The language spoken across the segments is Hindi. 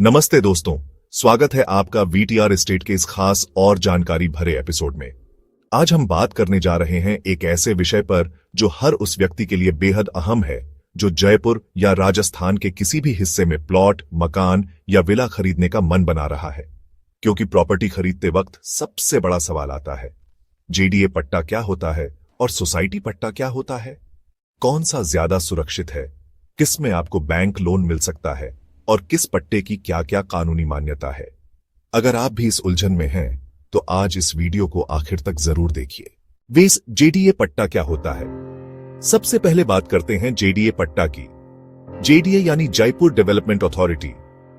नमस्ते दोस्तों, स्वागत है आपका वीटीआर एस्टेट के इस खास और जानकारी भरे एपिसोड में। आज हम बात करने जा रहे हैं एक ऐसे विषय पर जो हर उस व्यक्ति के लिए बेहद अहम है जो जयपुर या राजस्थान के किसी भी हिस्से में प्लॉट, मकान या विला खरीदने का मन बना रहा है। क्योंकि प्रॉपर्टी खरीदते वक्त सबसे बड़ा सवाल आता है, जेडीए पट्टा क्या होता है और सोसाइटी पट्टा क्या होता है? कौन सा ज्यादा सुरक्षित है? किस में आपको बैंक लोन मिल सकता है और किस पट्टे की क्या क्या कानूनी मान्यता है? अगर आप भी इस उलझन में हैं तो आज इस वीडियो को आखिर तक जरूर देखिए। वेस जेडीए पट्टा क्या होता है? सबसे पहले बात करते हैं जेडीए पट्टा की। जेडीए यानी जयपुर डेवलपमेंट अथॉरिटी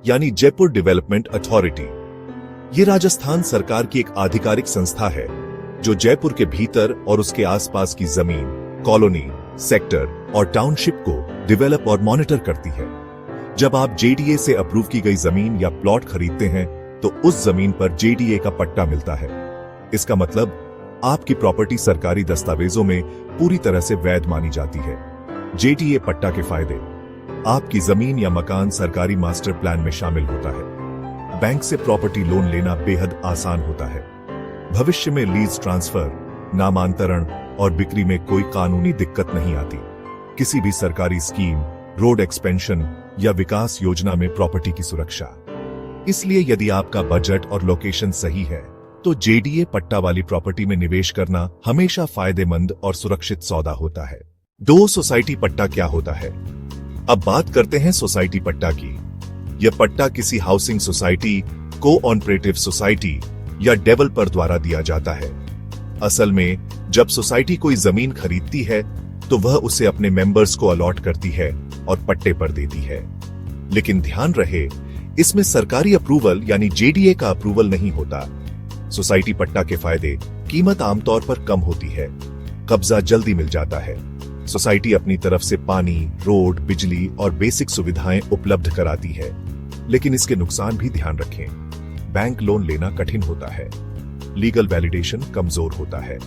यानी जयपुर डेवलपमेंट अथॉरिटी, यह राजस्थान सरकार की एक आधिकारिक संस्था है जो जयपुर के भीतर और उसके आसपास की जमीन, कॉलोनी, सेक्टर और टाउनशिप को डेवलप और मॉनिटर करती है। जब आप जेडीए से अप्रूव की गई जमीन या प्लॉट खरीदते हैं तो उस जमीन पर जेडीए का पट्टा मिलता है। इसका मतलब आपकी प्रॉपर्टी सरकारी दस्तावेजों में पूरी तरह से वैध मानी जाती है। जेडीए पट्टा के फायदे: आपकी जमीन या मकान सरकारी मास्टर प्लान में शामिल होता है। बैंक से प्रॉपर्टी लोन लेना बेहद आसान होता है। भविष्य में लीज ट्रांसफर, नामांतरण और बिक्री में कोई कानूनी दिक्कत नहीं आती। किसी भी सरकारी स्कीम, रोड एक्सपेंशन या विकास योजना में प्रॉपर्टी की सुरक्षा। इसलिए यदि आपका बजट और लोकेशन सही है तो जेडीए पट्टा वाली प्रॉपर्टी में निवेश करना हमेशा फायदेमंद और सुरक्षित सौदा होता है। सोसाइटी पट्टा क्या होता है? अब बात करते हैं सोसाइटी पट्टा की। यह पट्टा किसी हाउसिंग सोसाइटी, कोऑपरेटिव सोसाइटी या डेवलपर द्वारा दिया जाता है। असल में जब सोसाइटी कोई जमीन खरीदती है तो वह उसे अपने मेंबर्स को अलॉट करती है और पट्टे पर देती है। लेकिन ध्यान रहे, इसमें सरकारी अप्रूवल यानी जेडीए का अप्रूवल नहीं होता। सोसाइटी पट्टा के फायदे: कीमत आमतौर पर कम होती है, कब्जा जल्दी मिल जाता है, सोसाइटी अपनी तरफ से पानी, रोड, बिजली और बेसिक सुविधाएं उपलब्ध कराती है। लेकिन इसके नुकसान भी ध्यान रखें। बैंक लोन लेना कठिन होता है, लीगल वैलिडेशन कमजोर होता है,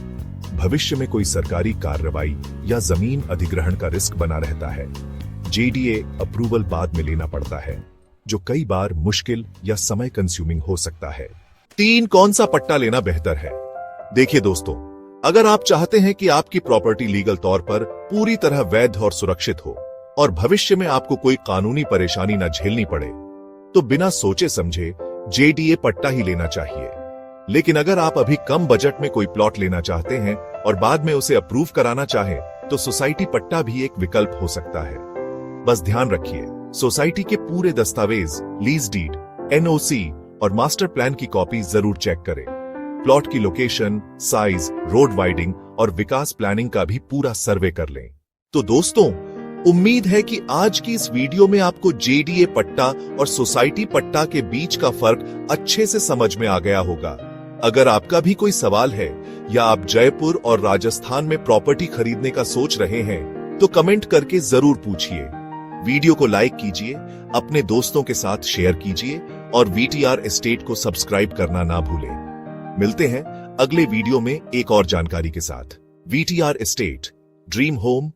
भविष्य में कोई सरकारी कार्रवाई या जमीन अधिग्रहण का रिस्क बना रहता है। जेडीए अप्रूवल बाद में लेना पड़ता है, जो कई बार मुश्किल या समय कंज्यूमिंग हो सकता है। कौन सा पट्टा लेना बेहतर है? देखिए दोस्तों, अगर आप चाहते हैं कि आपकी प्रॉपर्टी लीगल तौर पर पूरी तरह वैध और सुरक्षित हो और भविष्य में आपको कोई कानूनी परेशानी न झेलनी पड़े, तो बिना सोचे समझे जेडीए पट्टा ही लेना चाहिए। लेकिन अगर आप अभी कम बजट में कोई प्लॉट लेना चाहते हैं और बाद में उसे अप्रूव कराना चाहें, तो सोसाइटी पट्टा भी एक विकल्प हो सकता है। बस ध्यान रखिए, सोसाइटी के पूरे दस्तावेज, लीज डीड, एनओसी और मास्टर प्लान की कॉपी जरूर चेक करें। प्लॉट की लोकेशन, साइज, रोड वाइडिंग और विकास प्लानिंग का भी पूरा सर्वे कर लें। तो दोस्तों, उम्मीद है कि आज की इस वीडियो में आपको जेडीए पट्टा और सोसाइटी पट्टा के बीच का फर्क अच्छे से समझ में आ गया होगा। अगर आपका भी कोई सवाल है या आप जयपुर और राजस्थान में प्रॉपर्टी खरीदने का सोच रहे हैं तो कमेंट करके जरूर पूछिए। वीडियो को लाइक कीजिए, अपने दोस्तों के साथ शेयर कीजिए और वीटीआर एस्टेट को सब्सक्राइब करना ना भूलें। मिलते हैं अगले वीडियो में एक और जानकारी के साथ। VTR estate, dream home